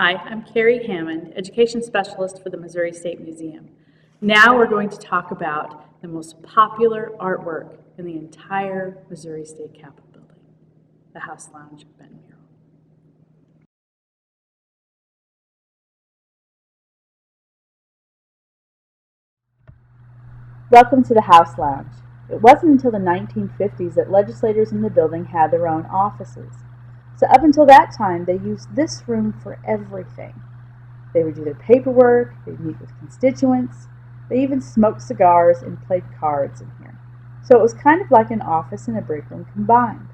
Hi, I'm Carrie Hammond, Education Specialist for the Missouri State Museum. Now we're going to talk about the most popular artwork in the entire Missouri State Capitol building, the House Lounge Benton Mural. Welcome to the House Lounge. It wasn't until the 1950s that legislators in the building had their own offices. So up until that time, they used this room for everything. They would do their paperwork, they'd meet with constituents, they even smoked cigars and played cards in here. So it was kind of like an office and a break room combined.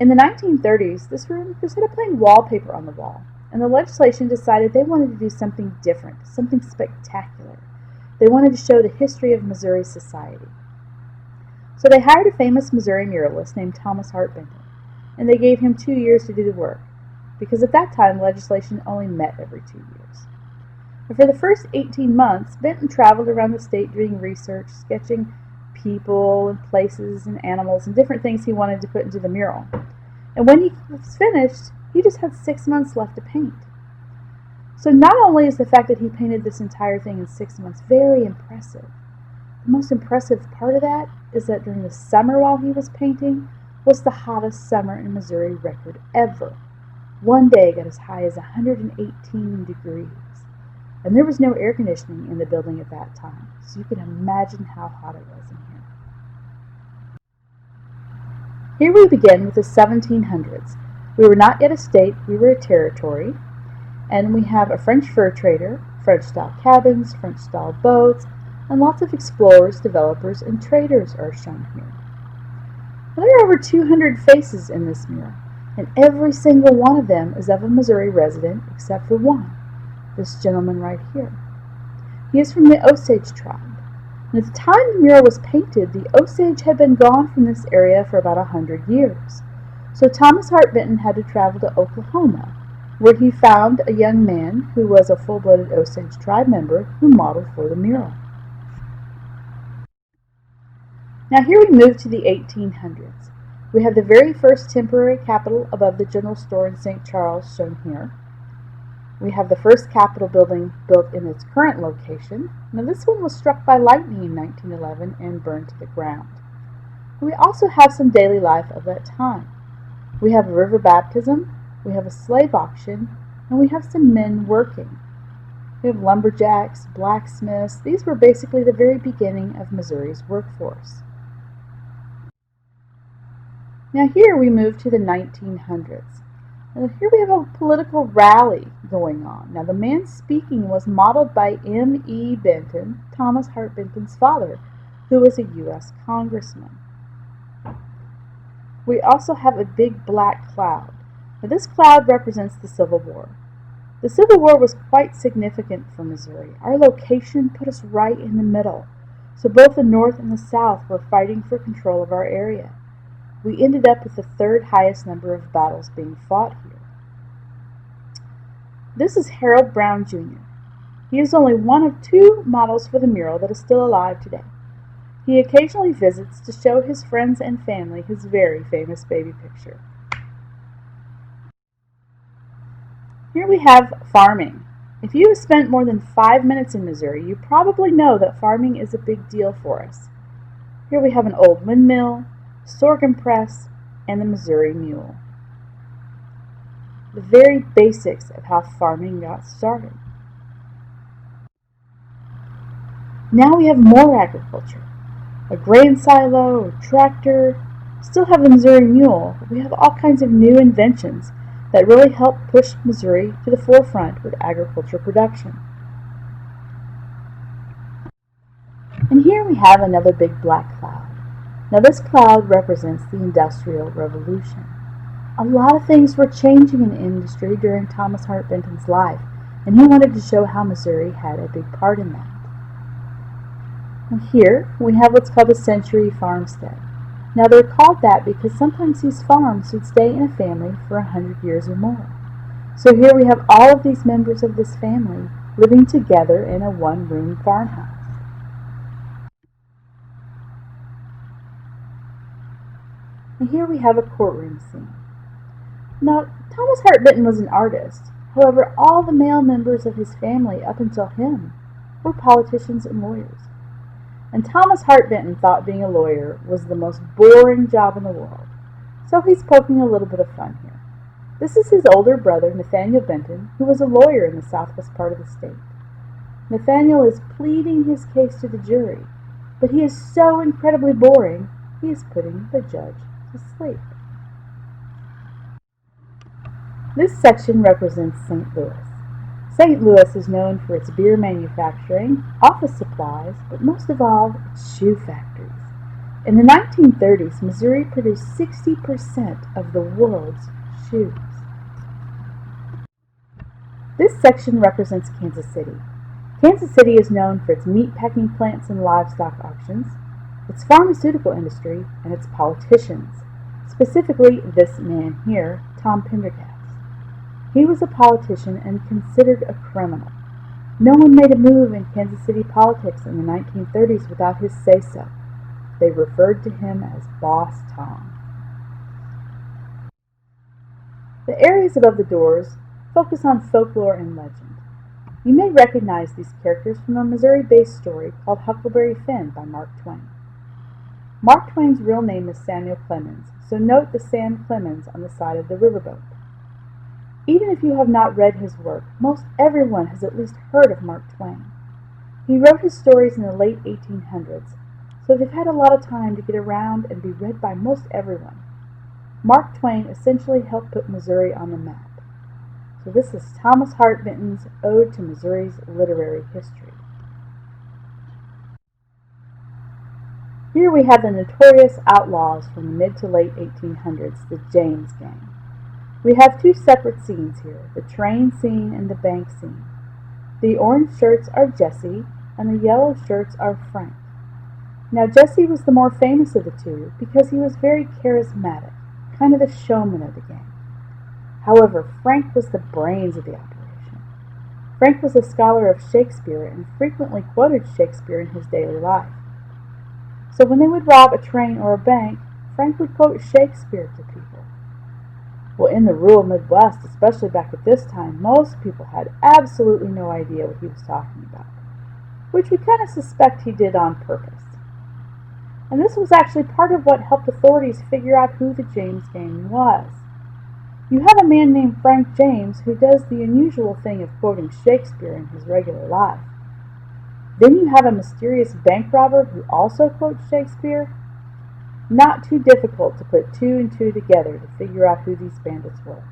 In the 1930s, this room just had a plain wallpaper on the wall, and the legislation decided they wanted to do something different, something spectacular. They wanted to show the history of Missouri society. So they hired a famous Missouri muralist named Thomas Hart Benton, and they gave him 2 years to do the work, because at that time legislation only met every 2 years. And for the first 18 months, Benton traveled around the state doing research, sketching people and places and animals and different things he wanted to put into the mural. And when he was finished, he just had 6 months left to paint. So not only is the fact that he painted this entire thing in 6 months very impressive, the most impressive part of that is that during the summer while he was painting was the hottest summer in Missouri record ever. One day got as high as 118 degrees, and there was no air conditioning in the building at that time, so you can imagine how hot it was in here. Here we begin with the 1700s. We were not yet a state, we were a territory, and we have a French fur trader, French-style cabins, French-style boats, and lots of explorers, developers, and traders are shown here. There are over 200 faces in this mural, and every single one of them is of a Missouri resident except for one, this gentleman right here. He is from the Osage tribe, and at the time the mural was painted, the Osage had been gone from this area for about 100 years. So Thomas Hart Benton had to travel to Oklahoma, where he found a young man who was a full-blooded Osage tribe member who modeled for the mural. Now here we move to the 1800s. We have the very first temporary capitol above the general store in St. Charles shown here. We have the first Capitol building built in its current location. Now this one was struck by lightning in 1911 and burned to the ground. We also have some daily life of that time. We have a river baptism, we have a slave auction, and we have some men working. We have lumberjacks, blacksmiths. These were basically the very beginning of Missouri's workforce. Now here we move to the 1900s. Now here we have a political rally going on. Now the man speaking was modeled by M.E. Benton, Thomas Hart Benton's father, who was a U.S. congressman. We also have a big black cloud. Now this cloud represents the Civil War. The Civil War was quite significant for Missouri. Our location put us right in the middle, so both the North and the South were fighting for control of our area. We ended up with the third highest number of battles being fought here. This is Harold Brown Jr. He is only one of 2 models for the mural that is still alive today. He occasionally visits to show his friends and family his very famous baby picture. Here we have farming. If you have spent more than 5 minutes in Missouri, you probably know that farming is a big deal for us. Here we have an old windmill, sorghum press, and the Missouri mule. The very basics of how farming got started. Now we have more agriculture. A grain silo, a tractor, still have the Missouri mule, but we have all kinds of new inventions that really help push Missouri to the forefront with agriculture production. And here we have another big black cloud. Now this cloud represents the Industrial Revolution. A lot of things were changing in the industry during Thomas Hart Benton's life, and he wanted to show how Missouri had a big part in that. And here we have what's called a century farmstead. Now they're called that because sometimes these farms would stay in a family for 100 years or more. So here we have all of these members of this family living together in a one-room farmhouse. And here we have a courtroom scene. Now, Thomas Hart Benton was an artist. However, all the male members of his family up until him were politicians and lawyers. And Thomas Hart Benton thought being a lawyer was the most boring job in the world. So he's poking a little bit of fun here. This is his older brother, Nathaniel Benton, who was a lawyer in the southwest part of the state. Nathaniel is pleading his case to the jury, but he is so incredibly boring, he is putting the judge to sleep. This section represents St. Louis. St. Louis is known for its beer manufacturing, office supplies, but most of all, its shoe factories. In the 1930s, Missouri produced 60% of the world's shoes. This section represents Kansas City. Kansas City is known for its meat packing plants and livestock auctions, its pharmaceutical industry, and its politicians, specifically this man here, Tom Pendergast. He was a politician and considered a criminal. No one made a move in Kansas City politics in the 1930s without his say-so. They referred to him as Boss Tom. The areas above the doors focus on folklore and legend. You may recognize these characters from a Missouri-based story called Huckleberry Finn by Mark Twain. Mark Twain's real name is Samuel Clemens, so note the Sam Clemens on the side of the riverboat. Even if you have not read his work, most everyone has at least heard of Mark Twain. He wrote his stories in the late 1800s, so they've had a lot of time to get around and be read by most everyone. Mark Twain essentially helped put Missouri on the map. So this is Thomas Hart Benton's Ode to Missouri's Literary History. Here we have the notorious outlaws from the mid to late 1800s, the James Gang. We have two separate scenes here, the train scene and the bank scene. The orange shirts are Jesse, and the yellow shirts are Frank. Now Jesse was the more famous of the two because he was very charismatic, kind of the showman of the gang. However, Frank was the brains of the operation. Frank was a scholar of Shakespeare and frequently quoted Shakespeare in his daily life. So when they would rob a train or a bank, Frank would quote Shakespeare to people. Well, in the rural Midwest, especially back at this time, most people had absolutely no idea what he was talking about, which we kind of suspect he did on purpose. And this was actually part of what helped authorities figure out who the James Gang was. You have a man named Frank James who does the unusual thing of quoting Shakespeare in his regular life. Then you have a mysterious bank robber who also quotes Shakespeare. Not too difficult to put two and two together to figure out who these bandits were.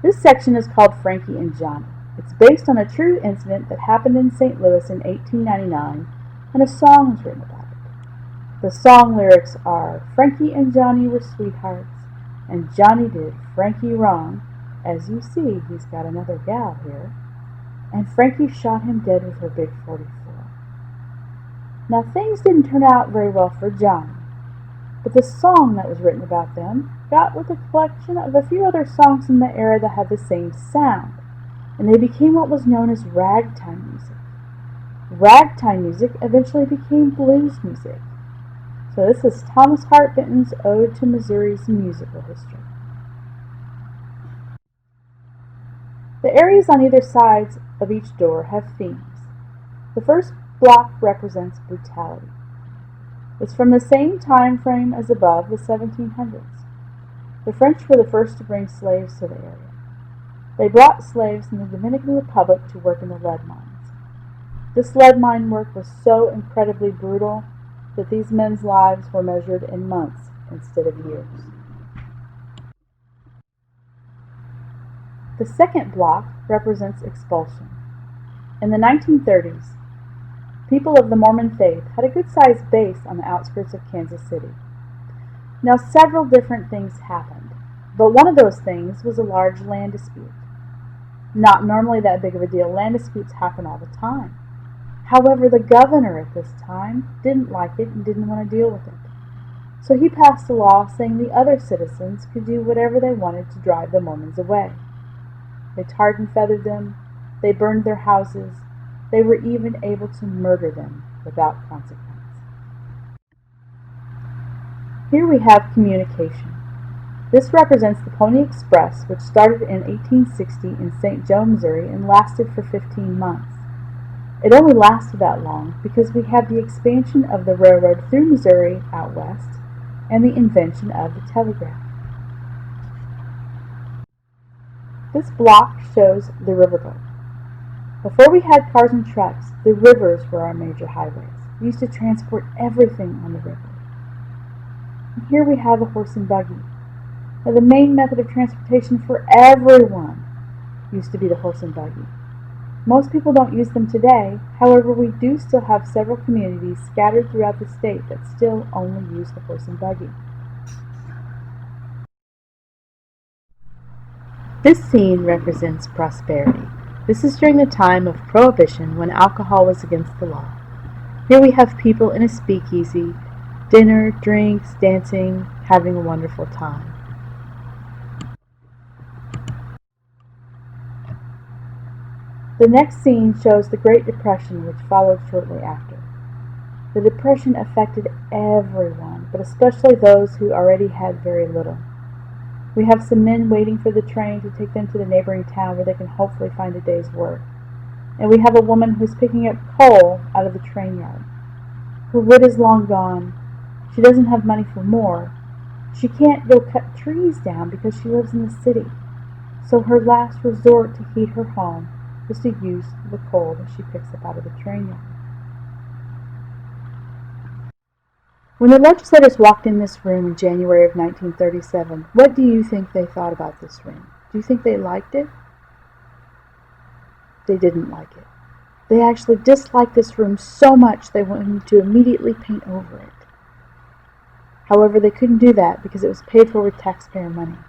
This section is called Frankie and Johnny. It's based on a true incident that happened in St. Louis in 1899, and a song was written about it. The song lyrics are, Frankie and Johnny were sweethearts, and Johnny did Frankie wrong. As you see, he's got another gal here. And Frankie shot him dead with her big 44. Now things didn't turn out very well for Johnny, but the song that was written about them got with a collection of a few other songs in the era that had the same sound, and they became what was known as ragtime music. Ragtime music eventually became blues music. So this is Thomas Hart Benton's Ode to Missouri's Musical History. The areas on either side of each door have themes. The first block represents brutality. It's from the same time frame as above, the 1700s. The French were the first to bring slaves to the area. They brought slaves in the Dominican Republic to work in the lead mines. This lead mine work was so incredibly brutal that these men's lives were measured in months instead of years. The second block represents expulsion. In the 1930s, people of the Mormon faith had a good-sized base on the outskirts of Kansas City. Now, several different things happened, but one of those things was a large land dispute. Not normally that big of a deal. Land disputes happen all the time. However, the governor at this time didn't like it and didn't want to deal with it. So he passed a law saying the other citizens could do whatever they wanted to drive the Mormons away. They tarred and feathered them. They burned their houses. They were even able to murder them without consequence. Here we have communication. This represents the Pony Express, which started in 1860 in St. Joe, Missouri, and lasted for 15 months. It only lasted that long because we had the expansion of the railroad through Missouri out west and the invention of the telegraph. This block shows the riverboat. Before we had cars and trucks, the rivers were our major highways. We used to transport everything on the river. And here we have a horse and buggy. Now, the main method of transportation for everyone used to be the horse and buggy. Most people don't use them today. However, we do still have several communities scattered throughout the state that still only use the horse and buggy. This scene represents prosperity. This is during the time of Prohibition, when alcohol was against the law. Here we have people in a speakeasy, dinner, drinks, dancing, having a wonderful time. The next scene shows the Great Depression, which followed shortly after. The Depression affected everyone, but especially those who already had very little. We have some men waiting for the train to take them to the neighboring town where they can hopefully find a day's work. And we have a woman who's picking up coal out of the train yard. Her wood is long gone. She doesn't have money for more. She can't go cut trees down because she lives in the city. So her last resort to heat her home is to use the coal that she picks up out of the train yard. When the legislators walked in this room in January of 1937, what do you think they thought about this room? Do you think they liked it? They didn't like it. They actually disliked this room so much they wanted to immediately paint over it. However, they couldn't do that because it was paid for with taxpayer money.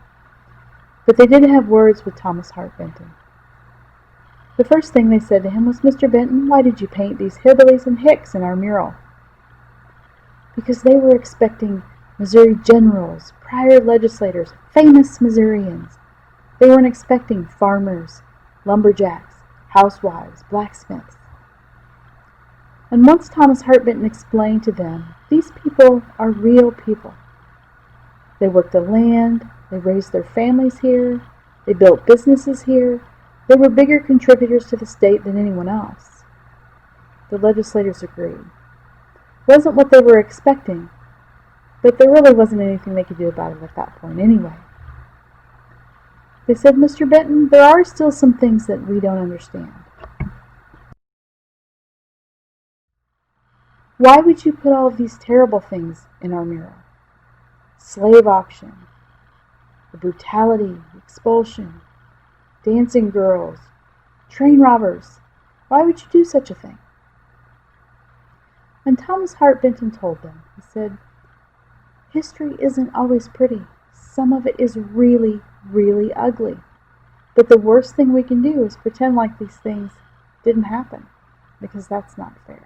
But they did have words with Thomas Hart Benton. The first thing they said to him was, "Mr. Benton, why did you paint these hillbillies and hicks in our mural?" Because they were expecting Missouri generals, prior legislators, famous Missourians. They weren't expecting farmers, lumberjacks, housewives, blacksmiths. And once Thomas Hart Benton explained to them, these people are real people. They worked the land, they raised their families here, they built businesses here, they were bigger contributors to the state than anyone else. The legislators agreed. It wasn't what they were expecting, but there really wasn't anything they could do about it at that point anyway. They said, "Mr. Benton, there are still some things that we don't understand. Why would you put all of these terrible things in our mural? Slave auction, the brutality, expulsion, dancing girls, train robbers. Why would you do such a thing?" And Thomas Hart Benton told them, he said, "History isn't always pretty. Some of it is really, really ugly. But the worst thing we can do is pretend like these things didn't happen, because that's not fair."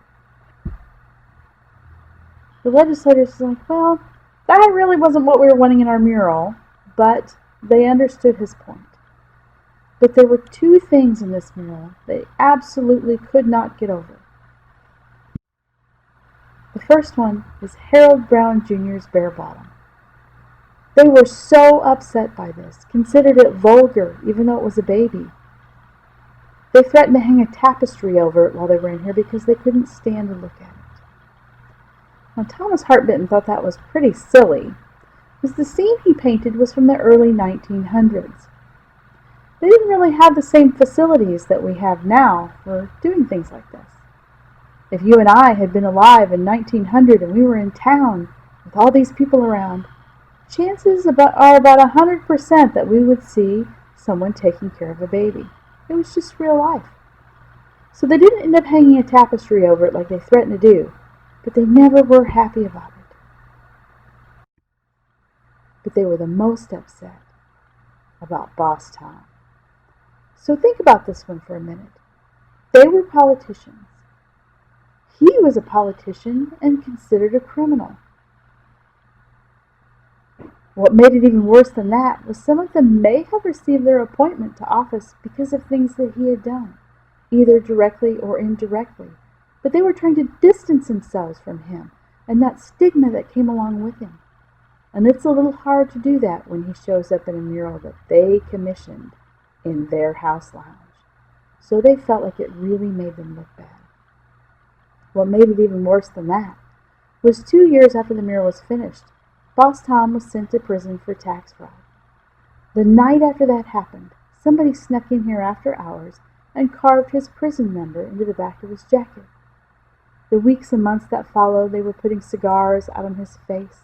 The legislators were like, "Well, that really wasn't what we were wanting in our mural," but they understood his point. But there were two things in this mural they absolutely could not get over. The first one is Harold Brown Jr.'s bare bottom. They were so upset by this, considered it vulgar, even though it was a baby. They threatened to hang a tapestry over it while they were in here because they couldn't stand to look at it. Now, Thomas Hart Benton thought that was pretty silly, because the scene he painted was from the early 1900s. They didn't really have the same facilities that we have now for doing things like this. If you and I had been alive in 1900 and we were in town with all these people around, chances are about 100% that we would see someone taking care of a baby. It was just real life. So they didn't end up hanging a tapestry over it like they threatened to do, but they never were happy about it. But they were the most upset about Boss Tom. So think about this one for a minute. They were politicians. He was a politician and considered a criminal. What made it even worse than that was some of them may have received their appointment to office because of things that he had done, either directly or indirectly, but they were trying to distance themselves from him and that stigma that came along with him. And it's a little hard to do that when he shows up in a mural that they commissioned in their house lounge. So they felt like it really made them look bad. What made it even worse than that was 2 years after the mural was finished, Boss Tom was sent to prison for tax fraud. The night after that happened, somebody snuck in here after hours and carved his prison number into the back of his jacket. The weeks and months that followed, they were putting cigars out on his face,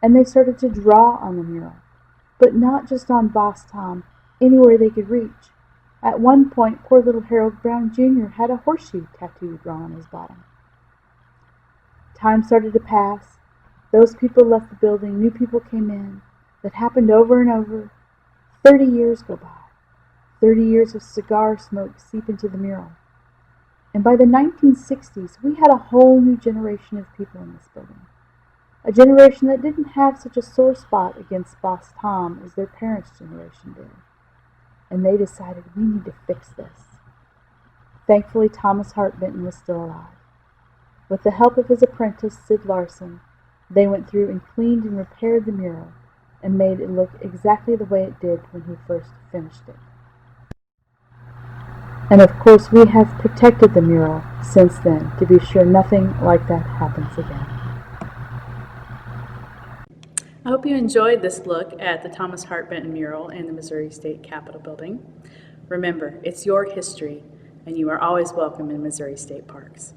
and they started to draw on the mural, but not just on Boss Tom, anywhere they could reach. At one point, poor little Harold Brown Jr. had a horseshoe tattoo drawn on his bottom. Time started to pass. Those people left the building, new people came in. That happened over and over. 30 years go by. 30 years of cigar smoke seep into the mural. And by the 1960s, we had a whole new generation of people in this building. A generation that didn't have such a sore spot against Boss Tom as their parents' generation did. And they decided, we need to fix this. Thankfully, Thomas Hart Benton was still alive. With the help of his apprentice, Sid Larson, they went through and cleaned and repaired the mural and made it look exactly the way it did when he first finished it. And of course, we have protected the mural since then to be sure nothing like that happens again. I hope you enjoyed this look at the Thomas Hart Benton mural in the Missouri State Capitol building. Remember, it's your history, and you are always welcome in Missouri State Parks.